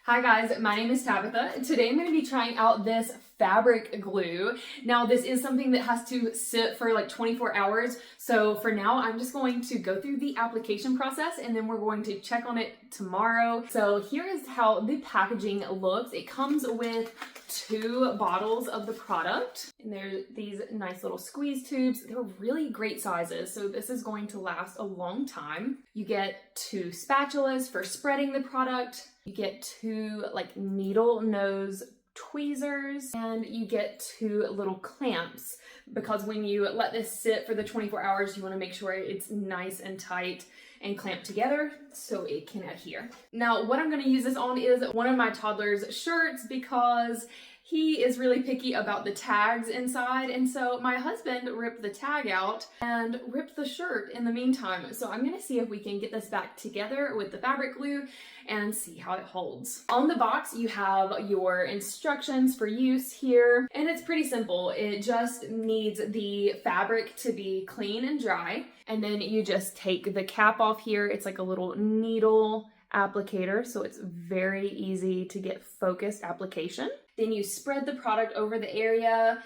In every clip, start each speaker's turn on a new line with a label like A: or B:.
A: Hi guys, my name is Tabitha. Today I'm going to be trying out this fabric glue. Now this is something that has to sit for like 24 hours. So for now, I'm just going to go through the application process and then we're going to check on it tomorrow. So here is how the packaging looks. It comes with 2 bottles of the product and there's these nice little squeeze tubes. They're really great sizes. So this is going to last a long time. You get 2 spatulas for spreading the product. You get 2 like needle nose tweezers and you get 2 little clamps because when you let this sit for the 24 hours, you want to make sure it's nice and tight and clamped together so it can adhere. Now, what I'm going to use this on is one of my toddler's shirts because he is really picky about the tags inside, and so my husband ripped the tag out and ripped the shirt in the meantime. So I'm gonna see if we can get this back together with the fabric glue and see how it holds. On the box, you have your instructions for use here, and it's pretty simple. It just needs the fabric to be clean and dry, and then you just take the cap off here. It's like a little needle applicator, so it's very easy to get focused application. Then you spread the product over the area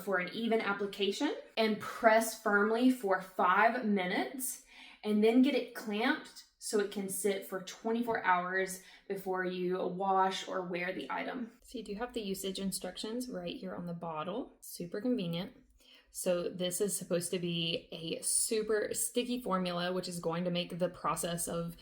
A: for an even application and press firmly for 5 minutes and then get it clamped so it can sit for 24 hours before you wash or wear the item. So you do have the usage instructions right here on the bottle. Super convenient. So this is supposed to be a super sticky formula, which is going to make the process of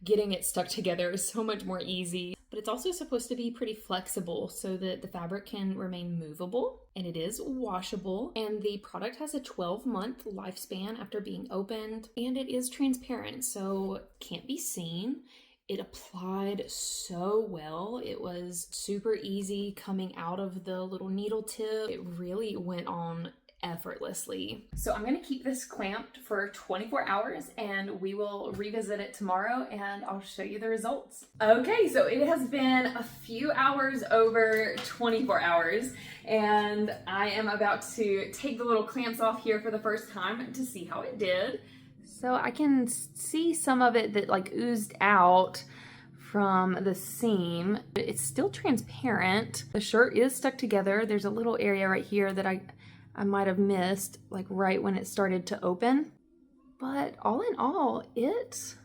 A: getting it stuck together so much more easy. But it's also supposed to be pretty flexible so that the fabric can remain movable, and it is washable, and the product has a 12-month lifespan after being opened, and it is transparent, so can't be seen. It applied so well. It was super easy coming out of the little needle tip. It really went on effortlessly. So I'm going to keep this clamped for 24 hours and we will revisit it tomorrow and I'll show you the results. Okay, so it has been a few hours over 24 hours and I am about to take the little clamps off here for the first time to see how it did. So I can see some of it that like oozed out from the seam. It's still transparent. The shirt is stuck together. There's a little area right here that I might have missed like right when it started to open, but all in all, it's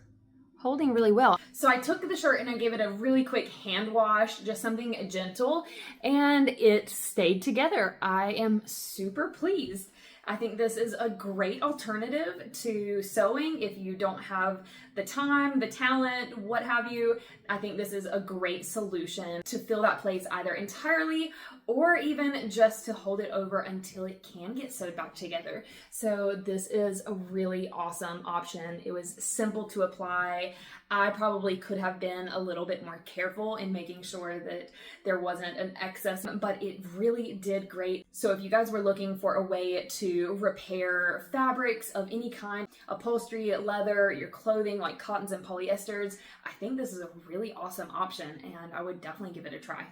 A: holding really well. So I took the shirt and I gave it a really quick hand wash, just something gentle, and it stayed together. I am super pleased. I think this is a great alternative to sewing if you don't have the time, the talent, what have you. I think this is a great solution to fill that place either entirely or even just to hold it over until it can get sewed back together. So this is a really awesome option. It was simple to apply. I probably could have been a little bit more careful in making sure that there wasn't an excess, but it really did great. So if you guys were looking for a way to repair fabrics of any kind, upholstery, leather, your clothing like cottons and polyesters, I think this is a really awesome option and I would definitely give it a try.